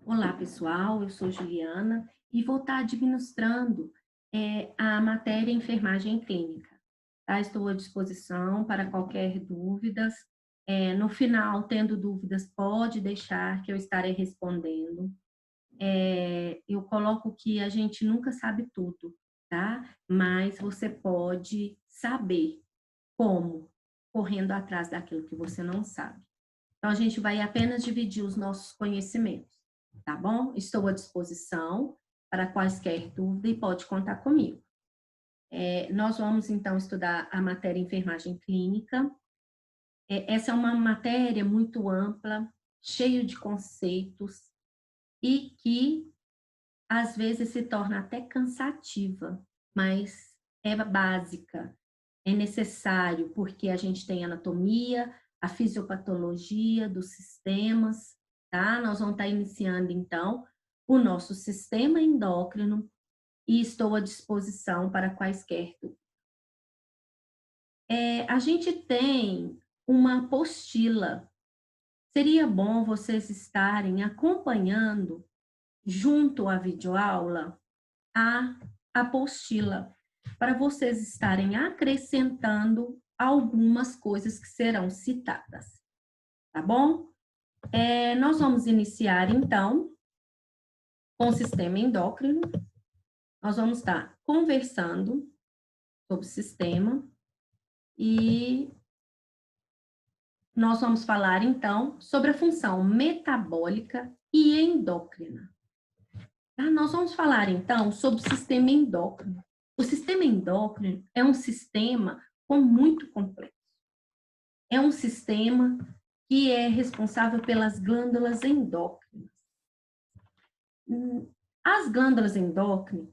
Olá, pessoal, eu sou Juliana e vou estar administrando a matéria Enfermagem Clínica. Tá? Estou à disposição para qualquer dúvidas. No final, tendo dúvidas, pode deixar que eu estarei respondendo. Eu coloco que a gente nunca sabe tudo, tá? Mas você pode saber como, correndo atrás daquilo que você não sabe. Então, a gente vai apenas dividir os nossos conhecimentos, tá bom? Estou à disposição para quaisquer dúvida e pode contar comigo. Nós vamos, então, estudar a matéria Enfermagem Clínica. Essa é uma matéria muito ampla, cheia de conceitos e que, às vezes, se torna até cansativa, mas é básica, é necessário, porque a gente tem anatomia, a fisiopatologia dos sistemas, tá? Nós vamos estar iniciando, então, o nosso sistema endócrino e estou à disposição para quaisquer dúvidas. A gente tem uma apostila. Seria bom vocês estarem acompanhando, junto à videoaula, a apostila, para vocês estarem acrescentando algumas coisas que serão citadas, tá bom? Nós vamos iniciar, então, com o sistema endócrino. Nós vamos estar conversando sobre o sistema e nós vamos falar, então, sobre a função metabólica e endócrina. Tá? Nós vamos falar, então, sobre o sistema endócrino. O sistema endócrino é um sistema muito complexo. É um sistema que é responsável pelas glândulas endócrinas. As glândulas endócrinas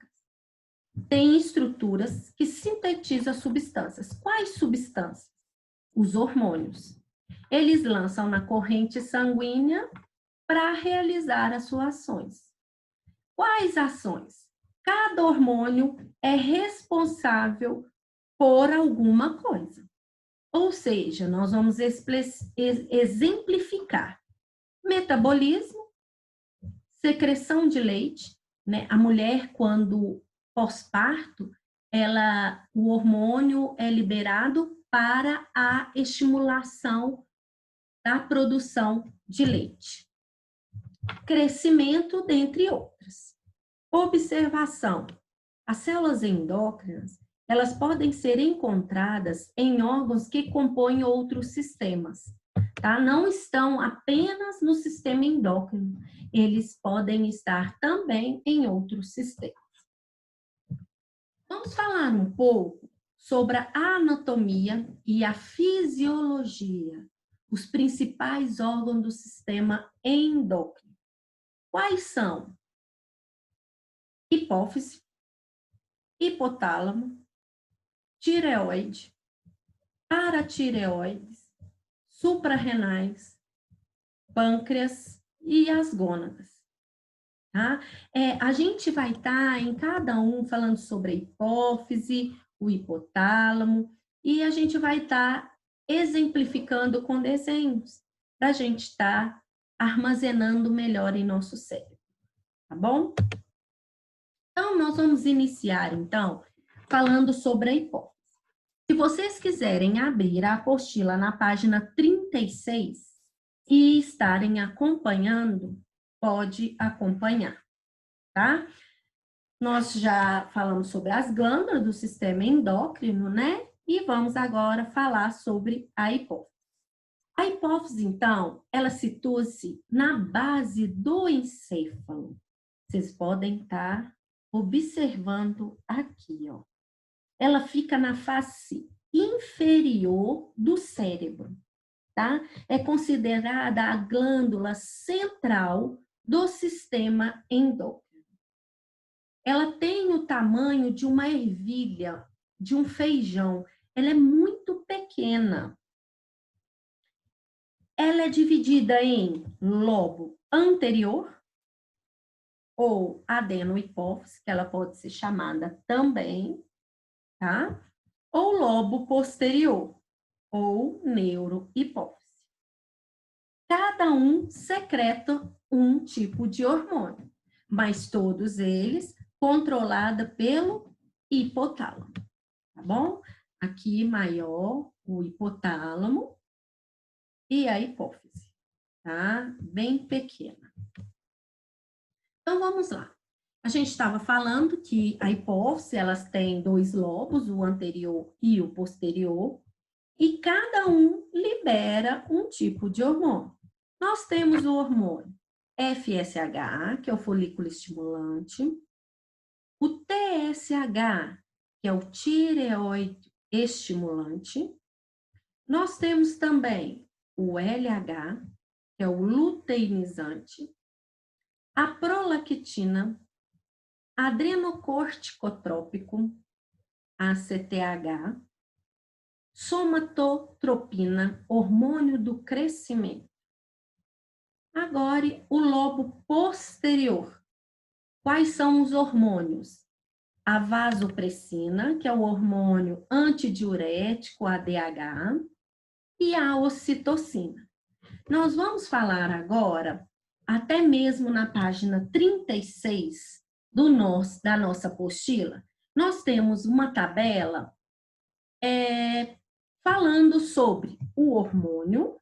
têm estruturas que sintetizam substâncias. Quais substâncias? Os hormônios. Eles lançam na corrente sanguínea para realizar as suas ações. Quais ações? Cada hormônio é responsável por alguma coisa. Ou seja, nós vamos exemplificar metabolismo, secreção de leite, né? A mulher, quando pós-parto, o hormônio é liberado para a estimulação da produção de leite. Crescimento, dentre outras. Observação. As células endócrinas, elas podem ser encontradas em órgãos que compõem outros sistemas, tá? Não estão apenas no sistema endócrino, eles podem estar também em outros sistemas. Vamos falar um pouco sobre a anatomia e a fisiologia, os principais órgãos do sistema endócrino. Quais são? Hipófise, hipotálamo, tireoide, paratireoides, suprarrenais, pâncreas e as gônadas. Tá? A gente vai estar em cada um falando sobre a hipófise, o hipotálamo, e a gente vai estar exemplificando com desenhos, para a gente estar armazenando melhor em nosso cérebro, tá bom? Então, nós vamos iniciar, então, falando sobre a hipófise. Se vocês quiserem abrir a apostila na página 36 e estarem acompanhando, pode acompanhar, tá? Nós já falamos sobre as glândulas do sistema endócrino, né? E vamos agora falar sobre a hipófise. A hipófise, então, ela situa-se na base do encéfalo. Vocês podem estar observando aqui, ó. Ela fica na face inferior do cérebro, tá? É considerada a glândula central do sistema endócrino. Ela tem o tamanho de uma ervilha, de um feijão. Ela é muito pequena. Ela é dividida em lobo anterior, ou adenohipófise, que ela pode ser chamada também, tá? Ou lobo posterior, ou neurohipófise. Cada um secreta um tipo de hormônio, mas todos eles controlada pelo hipotálamo, tá bom? Aqui maior o hipotálamo e a hipófise, tá? Bem pequena. Então vamos lá. A gente estava falando que a hipófise, elas têm dois lobos, o anterior e o posterior, e cada um libera um tipo de hormônio. Nós temos o hormônio FSH, que é o folículo estimulante, o TSH, que é o tireoide estimulante. Nós temos também o LH, que é o luteinizante, a prolactina, adrenocorticotrópico, ACTH, somatotropina, hormônio do crescimento. Agora, o lobo posterior. Quais são os hormônios? A vasopressina, que é o hormônio antidiurético, ADH, e a ocitocina. Nós vamos falar agora, até mesmo na página 36 da nossa apostila, nós temos uma tabela falando sobre o hormônio,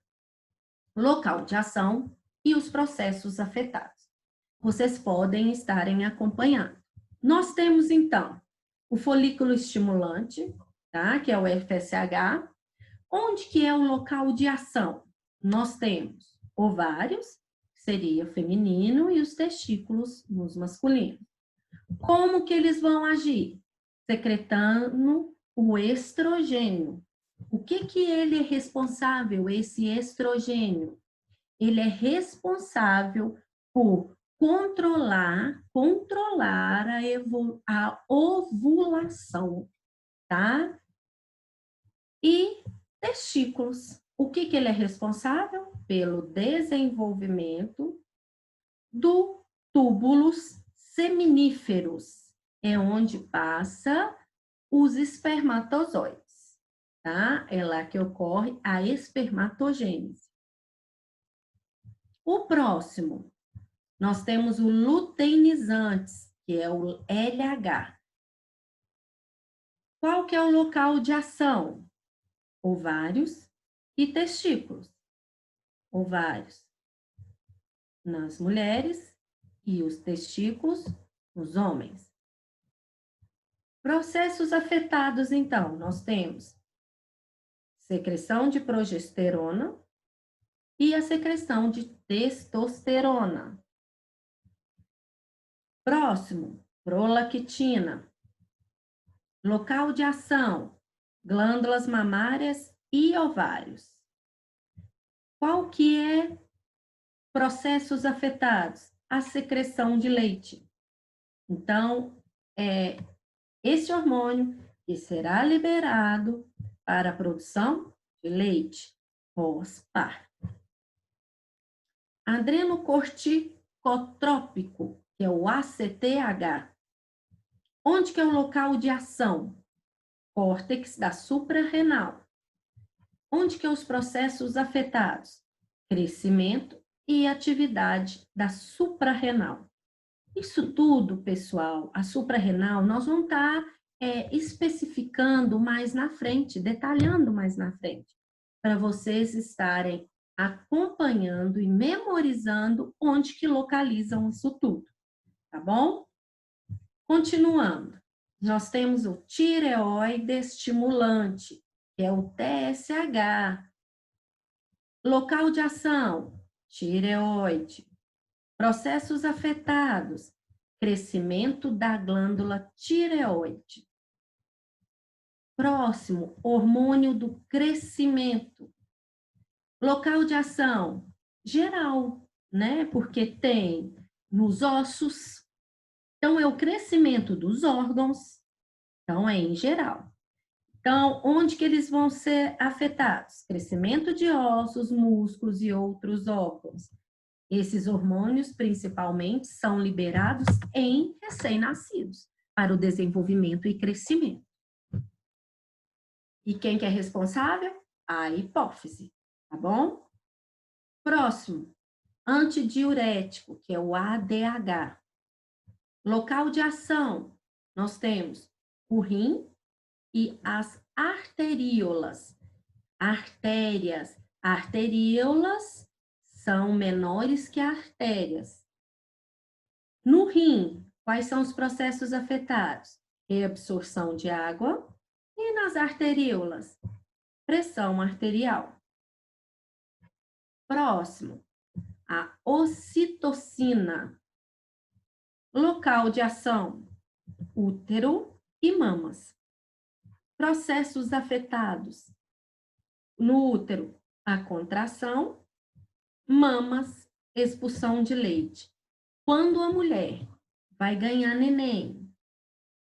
local de ação e os processos afetados. Vocês podem estarem acompanhando. Nós temos, então, o folículo estimulante, tá? Que é o FSH. Onde que é o local de ação? Nós temos ovários, que seria feminino, e os testículos nos masculinos. Como que eles vão agir? Secretando o estrogênio. O que que ele é responsável, esse estrogênio? Ele é responsável por controlar a ovulação, tá? E testículos. O que que ele é responsável? Pelo desenvolvimento do túbulos seminíferos, é onde passa os espermatozoides, tá? É lá que ocorre a espermatogênese. O próximo, nós temos o luteinizantes, que é o LH. Qual que é o local de ação? Ovários e testículos. Ovários nas mulheres e os testículos nos homens. Processos afetados, então, nós temos secreção de progesterona e a secreção de testosterona. Próximo, prolactina. Local de ação, glândulas mamárias e ovários. Qual que é processos afetados? A secreção de leite. Então, esse hormônio que será liberado para a produção de leite pós-parto. Adrenocorticotrópico, que é o ACTH. Onde que é o local de ação? Córtex da suprarrenal. Onde que é os processos afetados? Crescimento e atividade da suprarrenal. Isso tudo, pessoal, a suprarrenal, nós vamos estar especificando mais na frente, detalhando mais na frente, para vocês estarem acompanhando e memorizando onde que localizam isso tudo, tá bom? Continuando, nós temos o tireoide estimulante, que é o TSH. Local de ação, tireoide. Processos afetados, crescimento da glândula tireoide. Próximo, hormônio do crescimento. Local de ação, geral, né? Porque tem nos ossos. Então, é o crescimento dos órgãos. Então, é em geral. Então, onde que eles vão ser afetados? Crescimento de ossos, músculos e outros órgãos. Esses hormônios, principalmente, são liberados em recém-nascidos, para o desenvolvimento e crescimento. E quem que é responsável? A hipófise, tá bom? Próximo, Antidiurético, que é o ADH. Local de ação, nós temos o rim e as arteríolas. Artérias. Arteríolas são menores que artérias. No rim, quais são os processos afetados? Reabsorção de água. E nas arteríolas? Pressão arterial. Próximo, a ocitocina. Local de ação, útero e mamas. Processos afetados. No útero, a contração, mamas, expulsão de leite. Quando a mulher vai ganhar neném,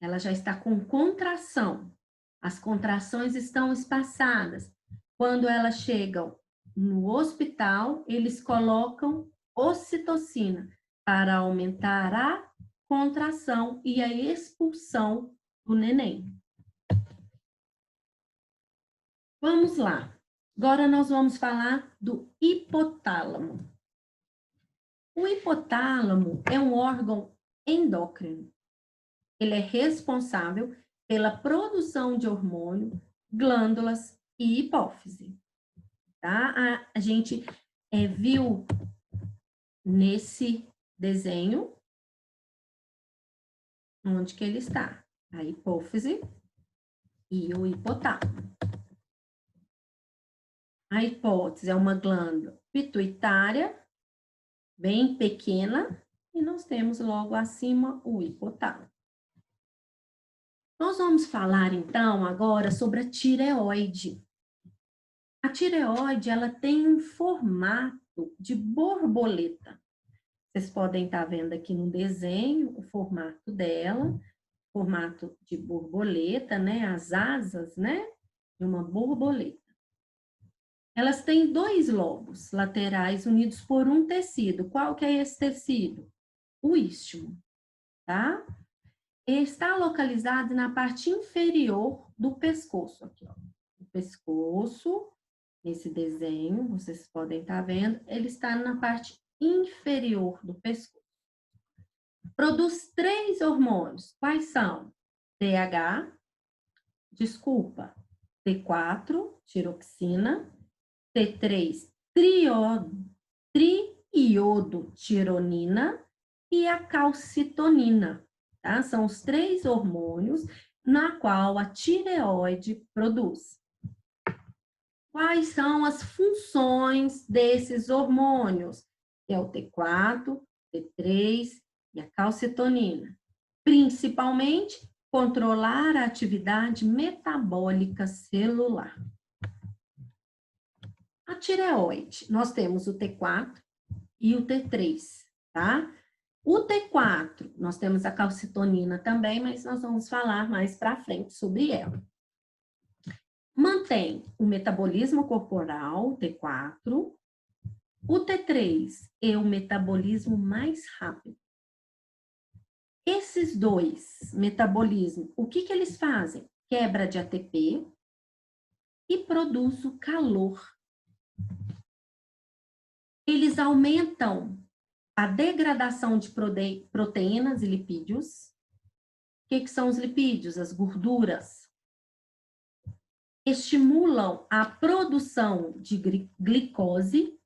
ela já está com contração. As contrações estão espaçadas. Quando elas chegam no hospital, eles colocam ocitocina para aumentar a contração e a expulsão do neném. Vamos lá. Agora nós vamos falar do hipotálamo. O hipotálamo é um órgão endócrino. Ele é responsável pela produção de hormônio, glândulas e hipófise. Tá? A gente viu nesse desenho onde que ele está, a hipófise e o hipotálamo. A hipófise é uma glândula pituitária, bem pequena, e nós temos logo acima o hipotálamo. Nós vamos falar, então, agora sobre a tireoide. A tireoide, ela tem um formato de borboleta. Vocês podem estar vendo aqui no desenho o formato dela, formato de borboleta, né? As asas, né? De uma borboleta. Elas têm 2 lobos laterais unidos por um tecido. Qual que é esse tecido? O istmo, tá? Está localizado na parte inferior do pescoço, aqui, ó. O pescoço, nesse desenho, vocês podem estar vendo, ele está na parte inferior do pescoço. Produz 3 hormônios. Quais são? T4, tiroxina, T3, triiodotironina e a calcitonina. Tá? São os 3 hormônios na qual a tireoide produz. Quais são as funções desses hormônios? É o T4, T3 e a calcitonina. Principalmente, controlar a atividade metabólica celular. A tireoide, nós temos o T4 e o T3, tá? O T4, nós temos a calcitonina também, mas nós vamos falar mais para frente sobre ela. Mantém o metabolismo corporal, T4. O T3 é o metabolismo mais rápido. Esses 2 metabolismos, o que eles fazem? Quebra de ATP e produz o calor. Eles aumentam a degradação de proteínas e lipídios. O que são os lipídios? As gorduras. Estimulam a produção de glicose.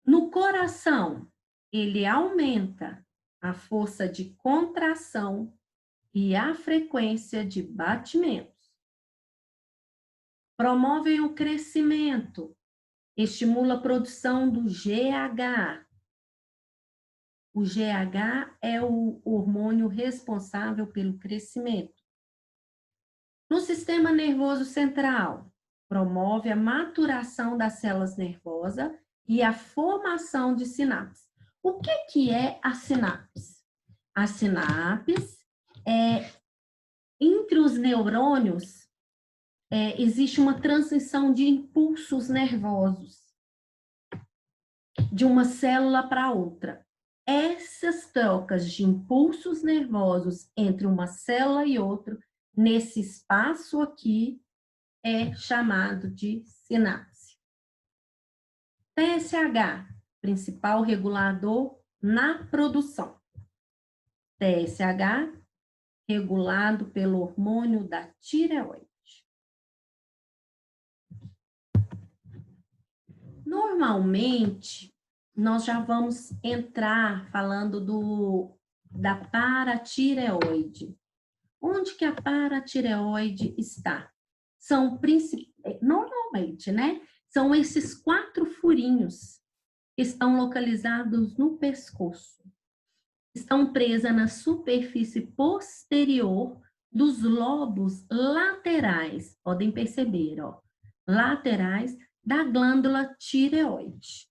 No coração, ele aumenta a força de contração e a frequência de batimentos. Promovem o crescimento. Estimula a produção do GH. O GH é o hormônio responsável pelo crescimento. No sistema nervoso central, promove a maturação das células nervosas e a formação de sinapses. O que é a sinapse? A sinapse entre os neurônios, existe uma transmissão de impulsos nervosos de uma célula para outra. Essas trocas de impulsos nervosos entre uma célula e outra, nesse espaço aqui, é chamado de sinapse. TSH principal regulador na produção. TSH, regulado pelo hormônio da tireoide. Normalmente, nós já vamos entrar falando da paratireoide. Onde que a paratireoide está? Normalmente, né? São esses 4 furinhos que estão localizados no pescoço. Estão presas na superfície posterior dos lobos laterais. Podem perceber, ó. Laterais da glândula tireoide.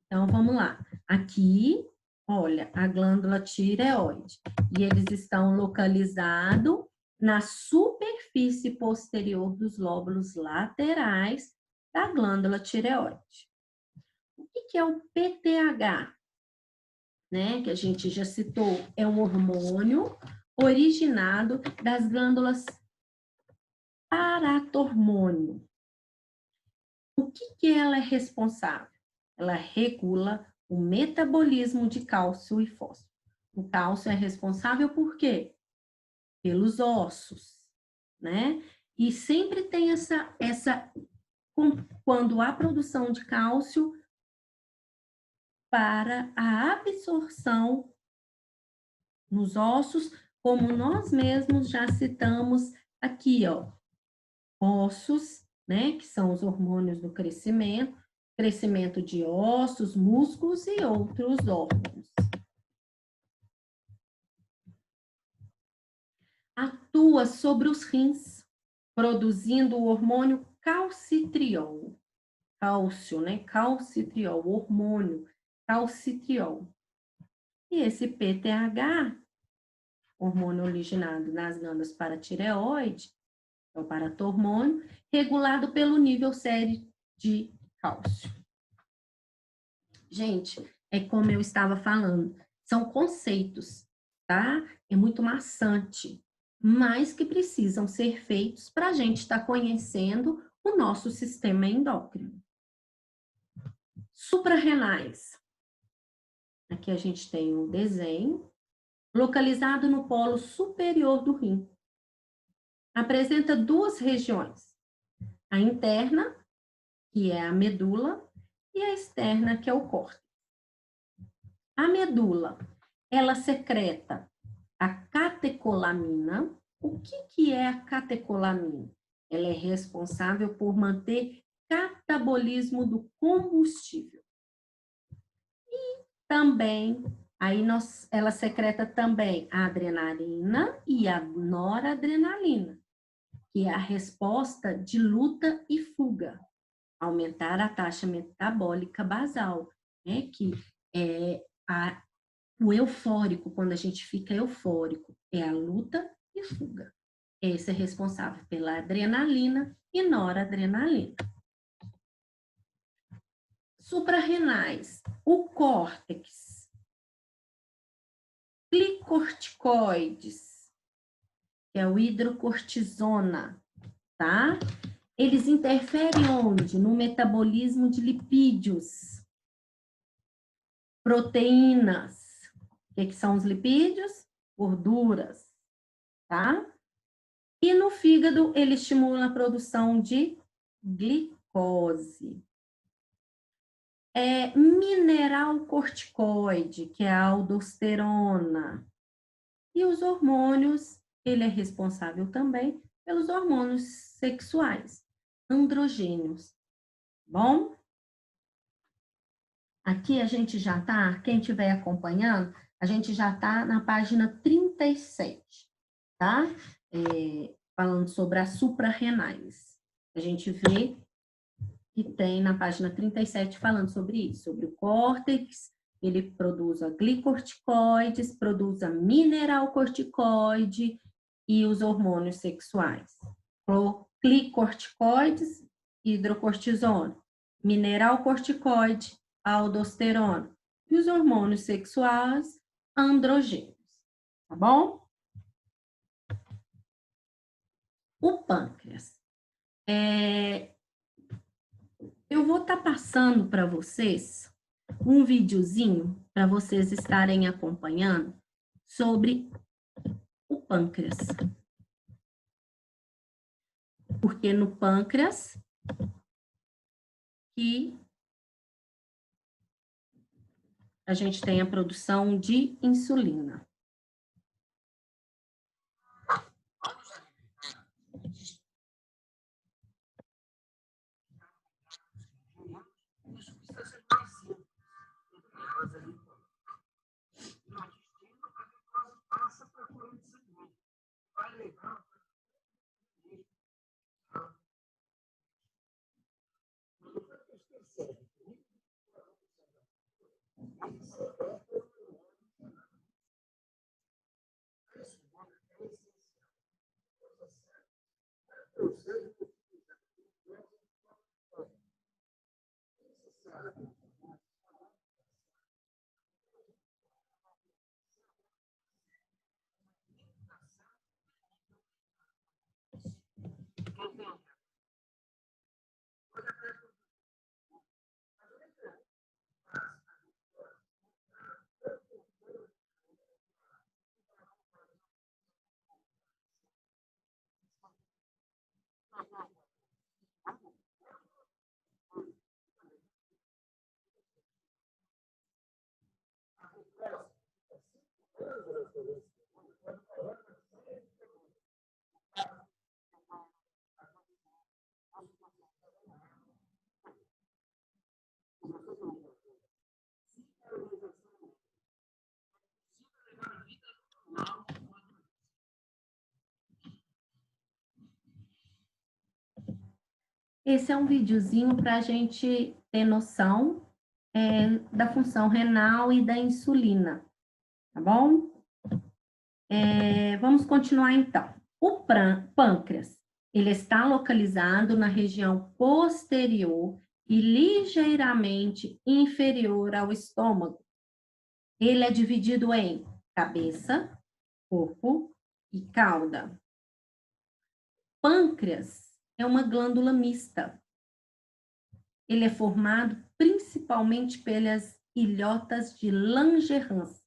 Então, vamos lá. Aqui, olha, a glândula tireoide. E eles estão localizados na superfície posterior dos lóbulos laterais da glândula tireoide. O que é o PTH? Né, que a gente já citou, é um hormônio originado das glândulas paratormônio. O que ela é responsável? Ela regula o metabolismo de cálcio e fósforo. O cálcio é responsável por quê? Pelos ossos, né? E sempre tem quando há produção de cálcio para a absorção nos ossos, como nós mesmos já citamos aqui, ó, ossos, né, que são os hormônios do crescimento de ossos, músculos e outros órgãos. Atua sobre os rins, produzindo o hormônio calcitriol. Cálcio, né? Calcitriol, hormônio calcitriol. E esse PTH, hormônio originado nas glândulas paratireoide, é o paratormônio, regulado pelo nível sério de cálcio. Gente, é como eu estava falando, são conceitos, tá? É muito maçante, mas que precisam ser feitos para a gente estar conhecendo o nosso sistema endócrino. Suprarrenais. Aqui a gente tem um desenho localizado no polo superior do rim. Apresenta 2 regiões. A interna, que é a medula, e a externa, que é o córtex. A medula, ela secreta a catecolamina. O que é a catecolamina? Ela é responsável por manter catabolismo do combustível. E também, ela secreta também a adrenalina e a noradrenalina, que é a resposta de luta e fuga. Aumentar a taxa metabólica basal, né? Que é o eufórico, quando a gente fica eufórico, é a luta e fuga. Esse é responsável pela adrenalina e noradrenalina. Suprarrenais, o córtex, glicorticoides, que é o hidrocortisona, tá? Eles interferem onde? No metabolismo de lipídios, proteínas. O que são os lipídios? Gorduras, tá? E no fígado, ele estimula a produção de glicose. Mineral corticoide, que é a aldosterona. E os hormônios, ele é responsável também pelos hormônios sexuais, androgênios. Bom? Aqui a gente já está, quem estiver acompanhando, a gente já está na página 37, tá? Falando sobre as suprarrenais. A gente vê que tem na página 37 falando sobre isso, sobre o córtex, ele produz a glicorticoides, produz a mineralcorticoide e os hormônios sexuais. Glicorticoides, hidrocortisona, mineralcorticoide, aldosterona e os hormônios sexuais androgênios, tá bom? O pâncreas. Eu vou estar passando para vocês um videozinho para vocês estarem acompanhando sobre o pâncreas. Porque no pâncreas que a gente tem a produção de insulina. Esse é um videozinho para a gente ter noção da função renal e da insulina, tá bom? Vamos continuar então. O pâncreas, ele está localizado na região posterior e ligeiramente inferior ao estômago. Ele é dividido em cabeça, corpo e cauda. Pâncreas é uma glândula mista. Ele é formado principalmente pelas ilhotas de Langerhans.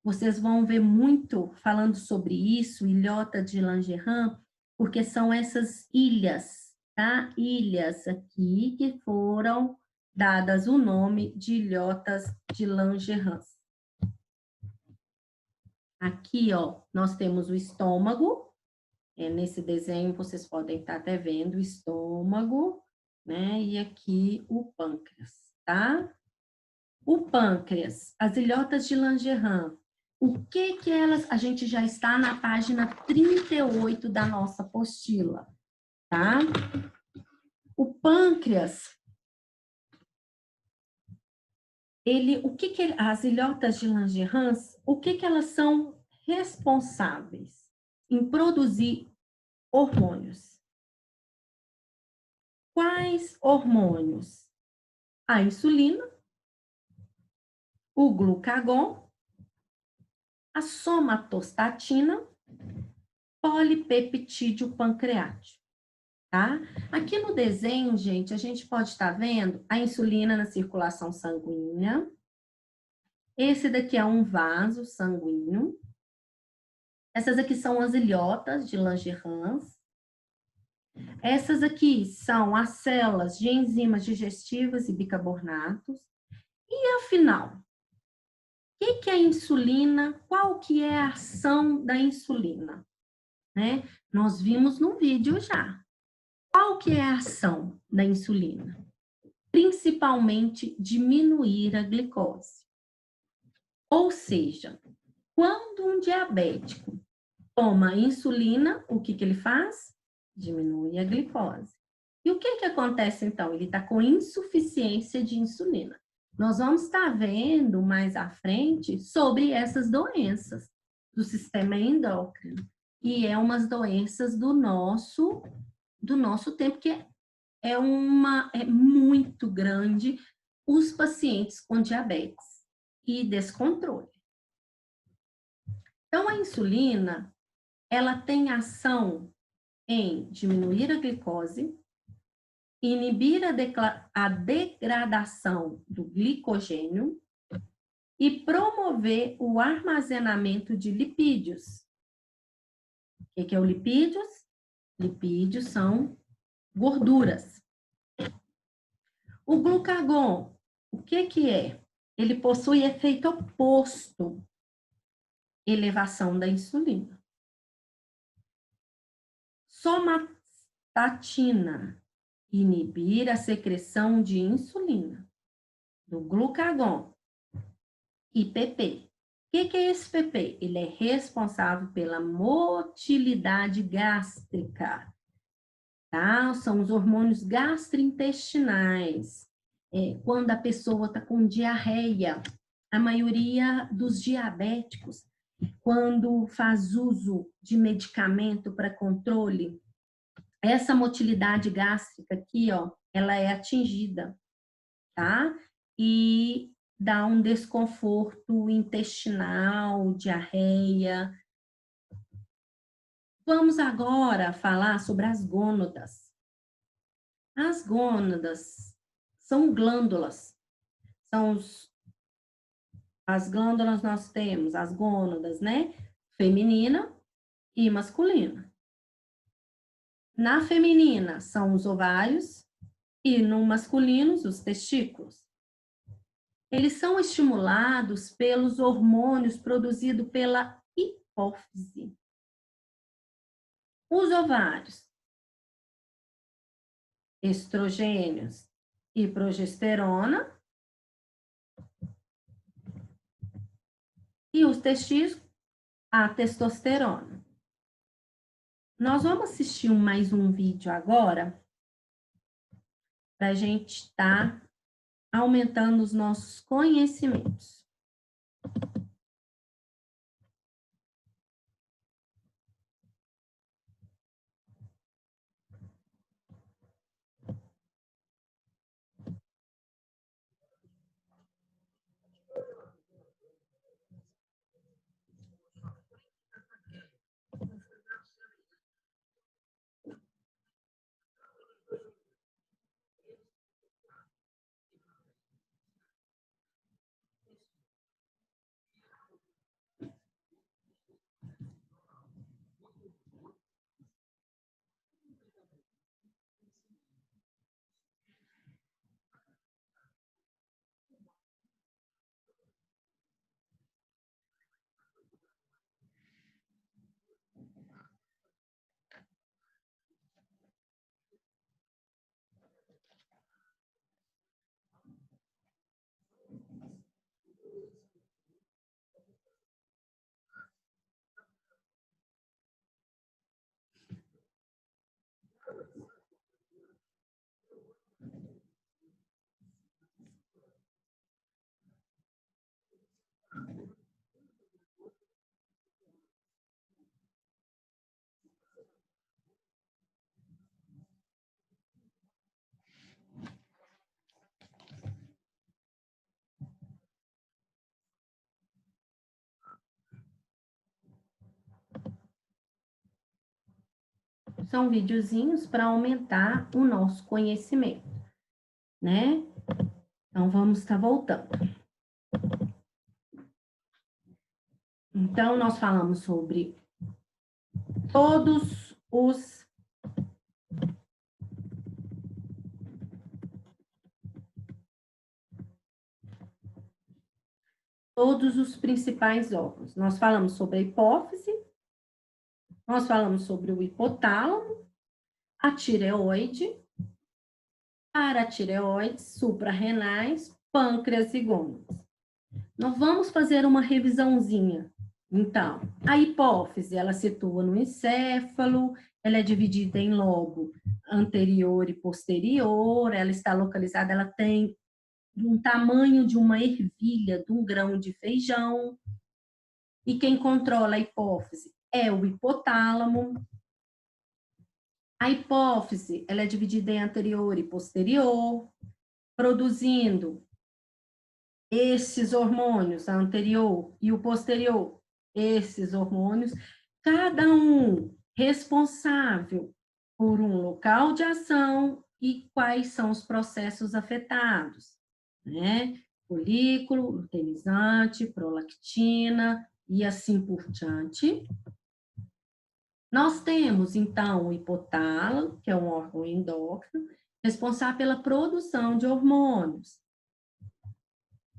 Vocês vão ver muito falando sobre isso, ilhota de Langerhans, porque são essas ilhas, tá? Ilhas aqui que foram dadas o nome de ilhotas de Langerhans. Aqui, ó, nós temos o estômago. Nesse desenho, vocês podem estar até vendo o estômago, né? E aqui o pâncreas, tá? O pâncreas, as ilhotas de Langerhans, o que que elas... A gente já está na página 38 da nossa apostila, tá? O pâncreas, as ilhotas de Langerhans, o que que elas são responsáveis em produzir hormônios? Quais hormônios? A insulina, o glucagon, a somatostatina, polipeptídeo pancreático, tá? Aqui no desenho, gente, a gente pode estar vendo a insulina na circulação sanguínea. Esse daqui é um vaso sanguíneo. Essas aqui são as ilhotas de Langerhans. Essas aqui são as células de enzimas digestivas e bicarbonatos. E afinal, o que é a insulina? Qual que é a ação da insulina? Né? Nós vimos no vídeo já. Qual que é a ação da insulina? Principalmente diminuir a glicose. Ou seja, quando um diabético toma insulina, o que que ele faz? Diminui a glicose. E o que que acontece então? Ele está com insuficiência de insulina. Nós vamos estar vendo mais à frente sobre essas doenças do sistema endócrino. E é umas doenças do nosso tempo, que é muito grande os pacientes com diabetes e descontrole. Então, a insulina, ela tem ação em diminuir a glicose, inibir a degradação do glicogênio e promover o armazenamento de lipídios. O que é o lipídios? Lipídios são gorduras. O glucagon, o que é? Ele possui efeito oposto, elevação da insulina. Somatostatina, inibir a secreção de insulina. Do glucagon. IPP. O que é esse PP? Ele é responsável pela motilidade gástrica. Tá? São os hormônios gastrointestinais. Quando a pessoa está com diarreia, a maioria dos diabéticos, quando faz uso de medicamento para controle, essa motilidade gástrica aqui, ó, ela é atingida, tá? E dá um desconforto intestinal, diarreia. Vamos agora falar sobre as gônadas. As gônadas são glândulas. As glândulas nós temos, as gônadas, né? Feminina e masculina. Na feminina são os ovários e no masculino os testículos. Eles são estimulados pelos hormônios produzidos pela hipófise. Os ovários, estrogênios e progesterona. E os testículos, a testosterona. Nós vamos assistir mais um vídeo agora para a gente estar aumentando os nossos conhecimentos. São videozinhos para aumentar o nosso conhecimento, né? Então, vamos estar voltando. Então, nós falamos sobre todos os principais órgãos. Nós falamos sobre a hipófise, nós falamos sobre o hipotálamo, a tireoide, paratireoides, suprarrenais, pâncreas e gônadas. Nós vamos fazer uma revisãozinha. Então, a hipófise, ela situa no encéfalo, ela é dividida em lobo anterior e posterior, ela está localizada, ela tem um tamanho de uma ervilha, de um grão de feijão. E quem controla a hipófise é o hipotálamo. A hipófise, ela é dividida em anterior e posterior, produzindo esses hormônios, a anterior e o posterior, esses hormônios, cada um responsável por um local de ação e quais são os processos afetados, né? Folículo, luteinizante, prolactina e assim por diante. Nós temos, então, o hipotálamo, que é um órgão endócrino, responsável pela produção de hormônios.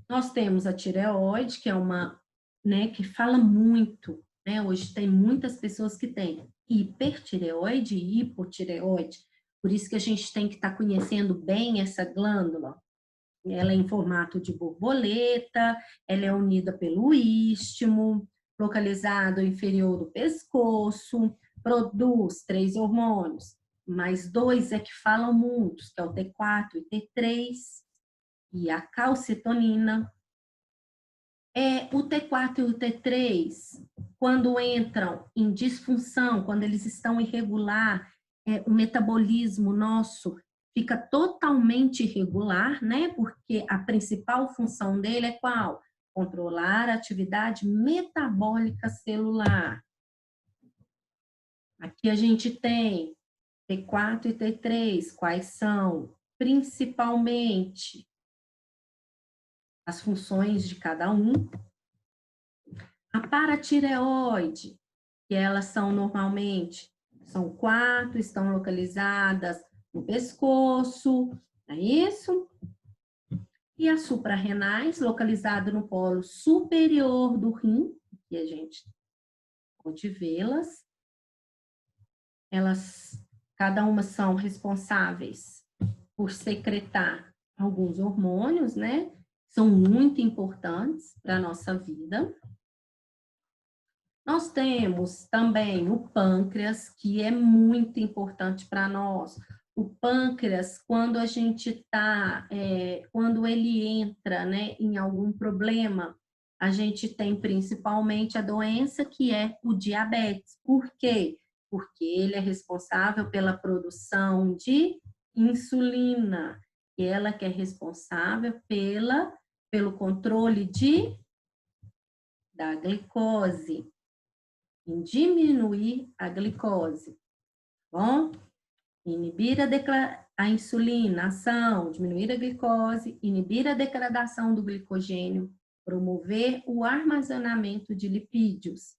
Nós temos a tireoide, que é uma, né, que fala muito, né? Hoje tem muitas pessoas que têm hipertireoide e hipotireoide, por isso que a gente tem que estar conhecendo bem essa glândula. Ela é em formato de borboleta, ela é unida pelo istmo, localizado inferior do pescoço, produz 3 hormônios, mas 2 é que falam muitos, que é o T4 e T3, e a calcitonina. O T4 e o T3, quando entram em disfunção, quando eles estão irregular, o metabolismo nosso fica totalmente irregular, né? Porque a principal função dele é qual? Controlar a atividade metabólica celular. Aqui a gente tem T4 e T3, quais são? Principalmente as funções de cada um. A paratireoide, que elas são normalmente, são 4, estão localizadas no pescoço, é isso? E as suprarrenais, localizadas no polo superior do rim, que a gente pode vê-las. Elas, cada uma são responsáveis por secretar alguns hormônios, né? São muito importantes para a nossa vida. Nós temos também o pâncreas, que é muito importante para nós. O pâncreas, quando a gente está, quando ele entra, né, em algum problema, a gente tem principalmente a doença que é o diabetes. Por quê? Porque ele é responsável pela produção de insulina, e ela que é responsável pelo controle da glicose, em diminuir a glicose, bom? Inibir a insulina, ação, diminuir a glicose, inibir a degradação do glicogênio, promover o armazenamento de lipídios.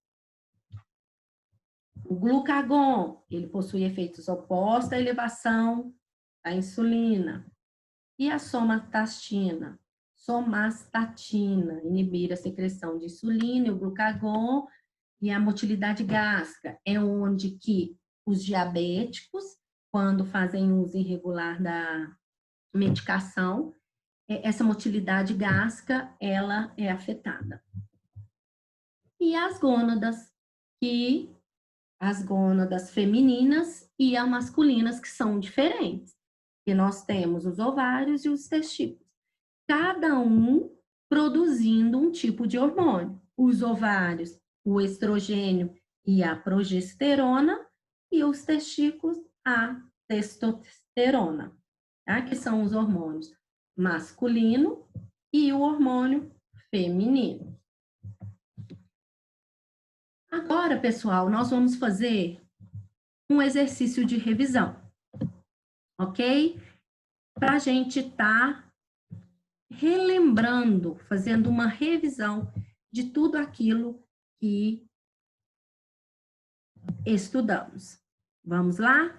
O glucagon, ele possui efeitos opostos à elevação da insulina. E a somatostatina? Somastatina, inibir a secreção de insulina e o glucagon. E a motilidade gástrica é onde que os diabéticos, quando fazem uso irregular da medicação, essa motilidade gástrica, ela é afetada. E as gônadas femininas e as masculinas, que são diferentes. E nós temos os ovários e os testículos. Cada um produzindo um tipo de hormônio. Os ovários, o estrogênio e a progesterona, e os testículos, a testosterona, tá? Que são os hormônios masculino e o hormônio feminino. Agora, pessoal, nós vamos fazer um exercício de revisão, ok? Para a gente estar relembrando, fazendo uma revisão de tudo aquilo que estudamos. Vamos lá?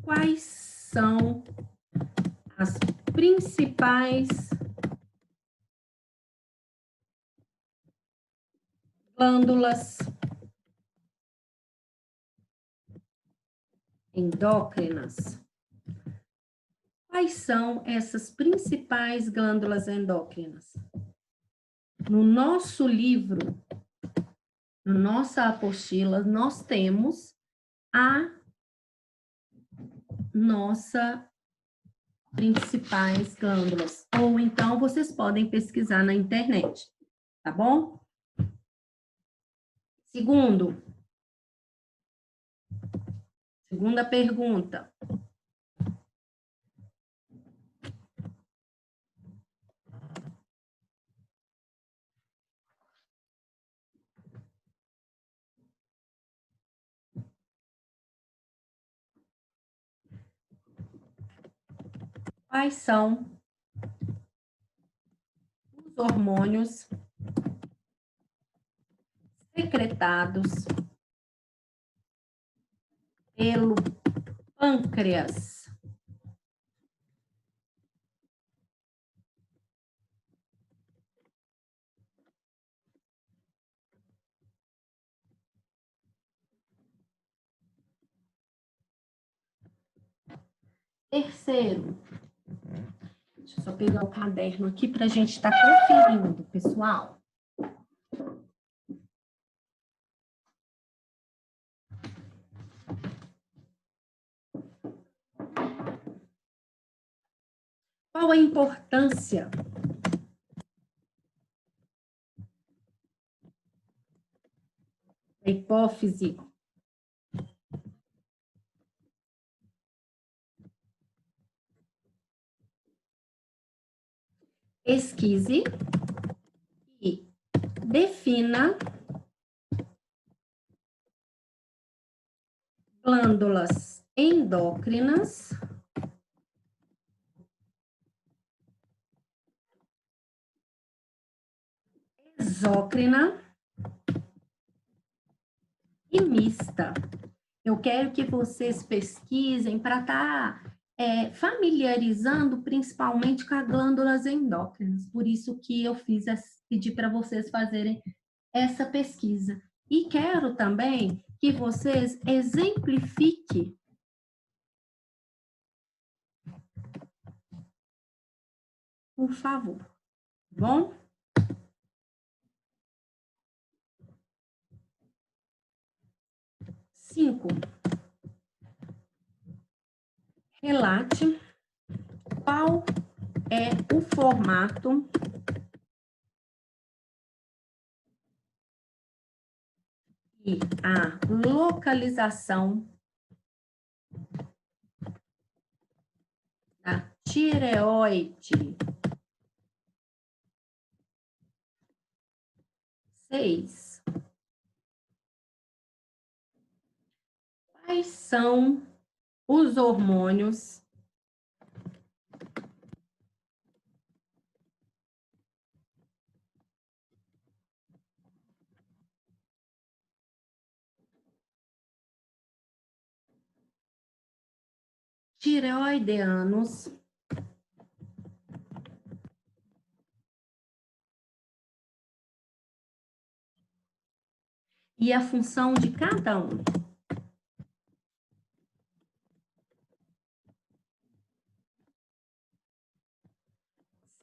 Quais são as principais glândulas endócrinas? Quais são essas principais glândulas endócrinas? No nosso livro, na nossa apostila, nós temos a nossa principais glândulas. Ou então vocês podem pesquisar na internet, tá bom? Segunda pergunta. Quais são os hormônios secretados pelo pâncreas? Terceiro, deixa eu só pegar o caderno aqui para a gente estar conferindo, pessoal. Qual a importância da hipófise pesquise e defina glândulas endócrinas exócrina e mista. Eu quero que vocês pesquisem para estar familiarizando principalmente com as glândulas endócrinas. Por isso que eu pedi para vocês fazerem essa pesquisa. E quero também que vocês exemplifiquem por favor, bom? Cinco, relate qual é o formato e a localização da tireoide. 6. Quais são os hormônios tireoidianos e a função de cada um?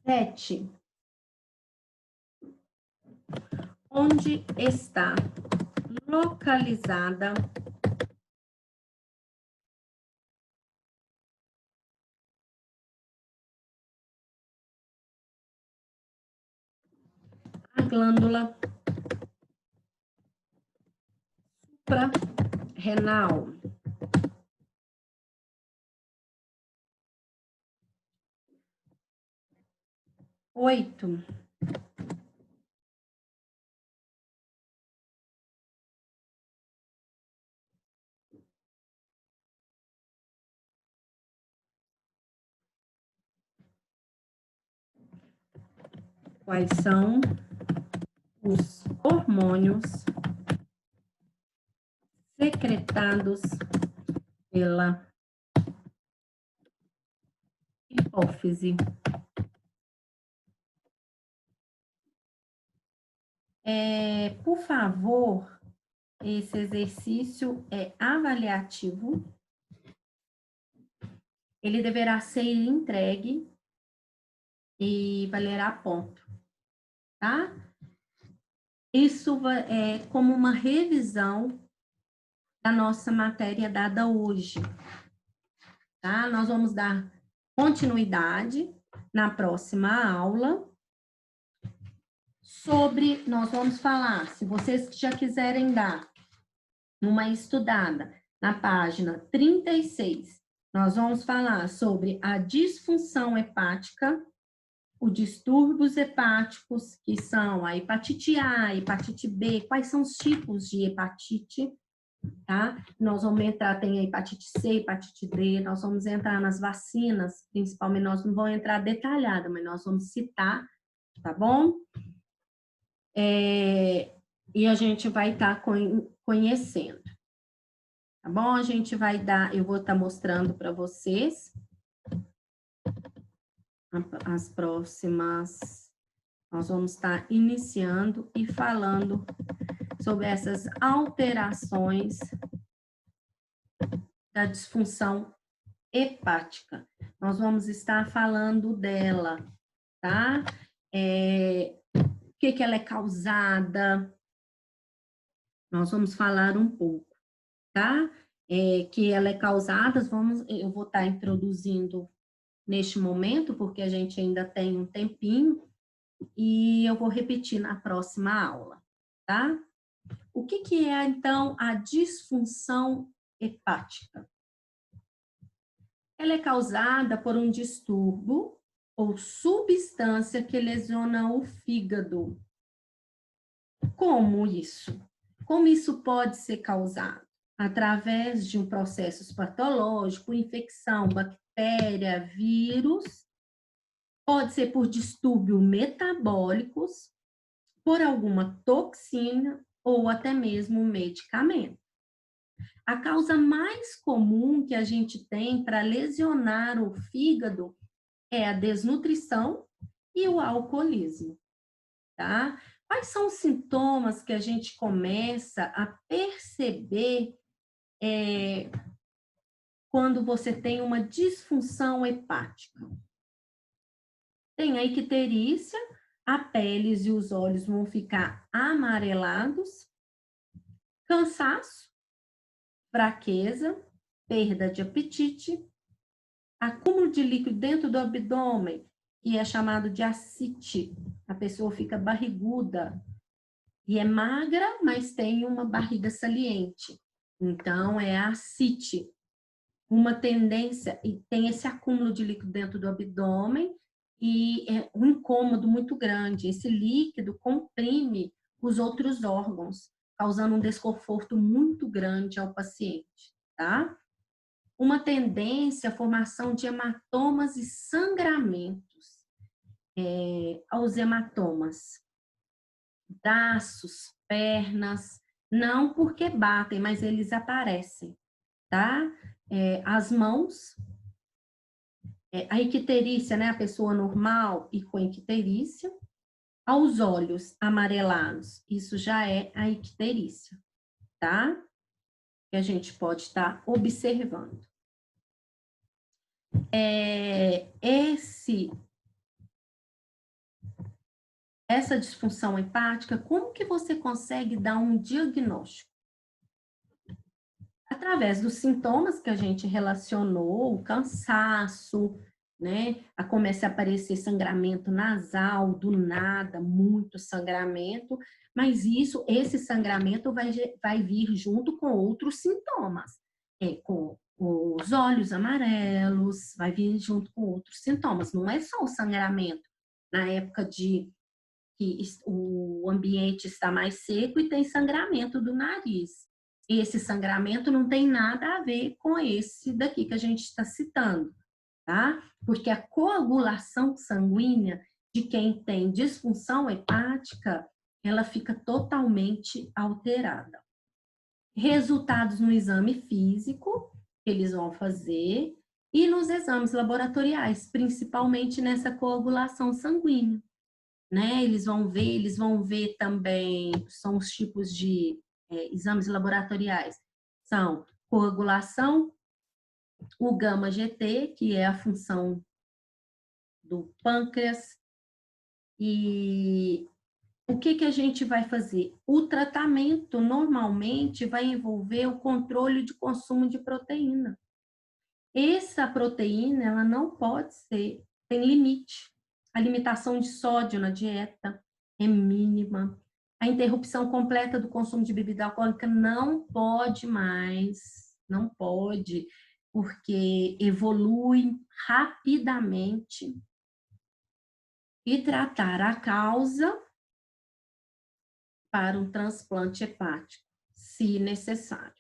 7. Onde está localizada a glândula suprarrenal? 8. Quais são os hormônios secretados pela hipófise? Por favor, esse exercício é avaliativo. Ele deverá ser entregue e valerá ponto, tá? Isso é como uma revisão da nossa matéria dada hoje, tá? Nós vamos dar continuidade na próxima aula nós vamos falar, se vocês já quiserem dar uma estudada na página 36, nós vamos falar sobre a disfunção hepática, os distúrbios hepáticos, que são a hepatite A, hepatite B, quais são os tipos de hepatite, tá? Nós vamos entrar, tem a hepatite C, hepatite D, nós vamos entrar nas vacinas, principalmente, nós não vamos entrar detalhada, mas nós vamos citar, tá bom? E a gente vai estar conhecendo, tá bom? A gente vai dar, eu vou estar mostrando para vocês as próximas, nós vamos estar iniciando e falando sobre essas alterações da disfunção hepática. Nós vamos estar falando dela, tá? O que ela é causada, nós vamos falar um pouco, tá? Que ela é causada, eu vou estar introduzindo neste momento, porque a gente ainda tem um tempinho, e eu vou repetir na próxima aula, tá? O que é, então, a disfunção hepática? Ela é causada por um distúrbio ou substância que lesiona o fígado. Como isso? Como isso pode ser causado? Através de um processo patológico, infecção, bactéria, vírus, pode ser por distúrbios metabólicos, por alguma toxina ou até mesmo medicamento. A causa mais comum que a gente tem para lesionar o fígado é a desnutrição e o alcoolismo, tá? Quais são os sintomas que a gente começa a perceber quando você tem uma disfunção hepática? Tem a icterícia, a pele e os olhos vão ficar amarelados, cansaço, fraqueza, perda de apetite, acúmulo de líquido dentro do abdômen, que é chamado de ascite. A pessoa fica barriguda e é magra, mas tem uma barriga saliente. Então, é ascite. Uma tendência, e tem esse acúmulo de líquido dentro do abdômen e é um incômodo muito grande. Esse líquido comprime os outros órgãos, causando um desconforto muito grande ao paciente, tá? Uma tendência à formação de hematomas e sangramentos. Aos hematomas, braços, pernas, não porque batem, mas eles aparecem, tá? As mãos, a icterícia, né? A pessoa normal e com icterícia. Aos olhos amarelados, isso já é a icterícia, tá? Que a gente pode estar observando. Essa disfunção hepática, como que você consegue dar um diagnóstico? Através dos sintomas que a gente relacionou, o cansaço, né? Começa a aparecer sangramento nasal, do nada, muito sangramento, mas esse sangramento vai vir junto com outros sintomas, com os olhos amarelos, vai vir junto com outros sintomas, não é só o sangramento. Na época que o ambiente está mais seco e tem sangramento do nariz. Esse sangramento não tem nada a ver com esse daqui que a gente está citando, tá? Porque a coagulação sanguínea de quem tem disfunção hepática, ela fica totalmente alterada. Resultados no exame físico que eles vão fazer e nos exames laboratoriais, principalmente nessa coagulação sanguínea, né? Eles vão ver também, são os tipos de exames laboratoriais, são coagulação, o gama-GT, que é a função do pâncreas, e o que a gente vai fazer? O tratamento normalmente vai envolver o controle de consumo de proteína. Essa proteína, ela não pode ser, tem limite. A limitação de sódio na dieta é mínima. A interrupção completa do consumo de bebida alcoólica não pode mais, não pode, porque evolui rapidamente. E tratar a causa para um transplante hepático, se necessário.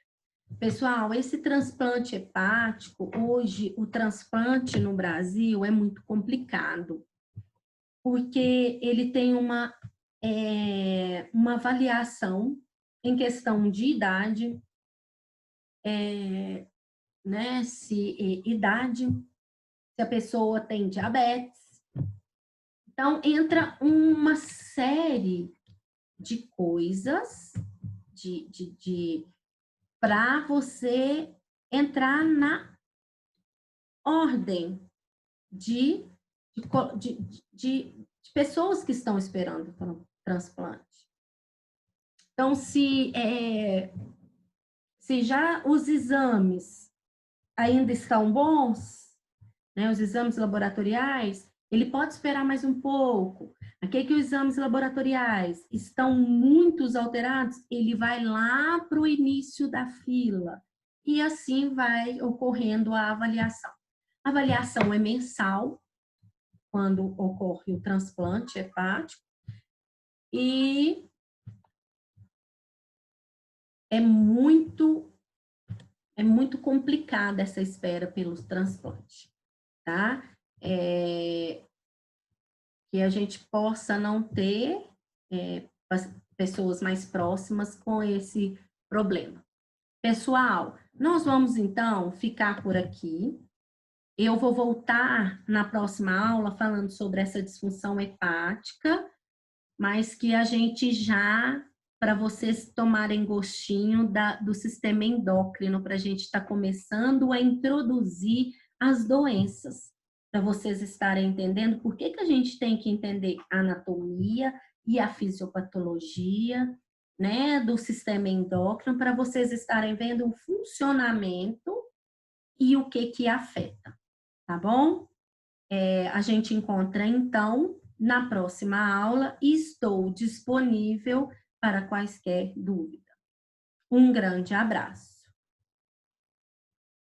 Pessoal, esse transplante hepático, hoje o transplante no Brasil é muito complicado, porque ele tem uma avaliação em questão de idade, né? Idade, se a pessoa tem diabetes. Então, entra uma série de coisas para você entrar na ordem de, de pessoas que estão esperando para um transplante. Então, se já os exames ainda estão bons, né, os exames laboratoriais, ele pode esperar mais um pouco. Aqui que os exames laboratoriais estão muito alterados, ele vai lá para o início da fila. E assim vai ocorrendo a avaliação. A avaliação é mensal, quando ocorre o transplante hepático, e é muito complicada essa espera pelos transplantes, tá? Que a gente possa não ter pessoas mais próximas com esse problema. Pessoal, nós vamos então ficar por aqui. Eu vou voltar na próxima aula falando sobre essa disfunção hepática, mas que a gente já, para vocês tomarem gostinho do sistema endócrino, para a gente estar começando a introduzir as doenças, para vocês estarem entendendo por que a gente tem que entender a anatomia e a fisiopatologia, né, do sistema endócrino, para vocês estarem vendo o funcionamento e o que afeta, tá bom? A gente encontra, então, na próxima aula e estou disponível para quaisquer dúvidas. Um grande abraço.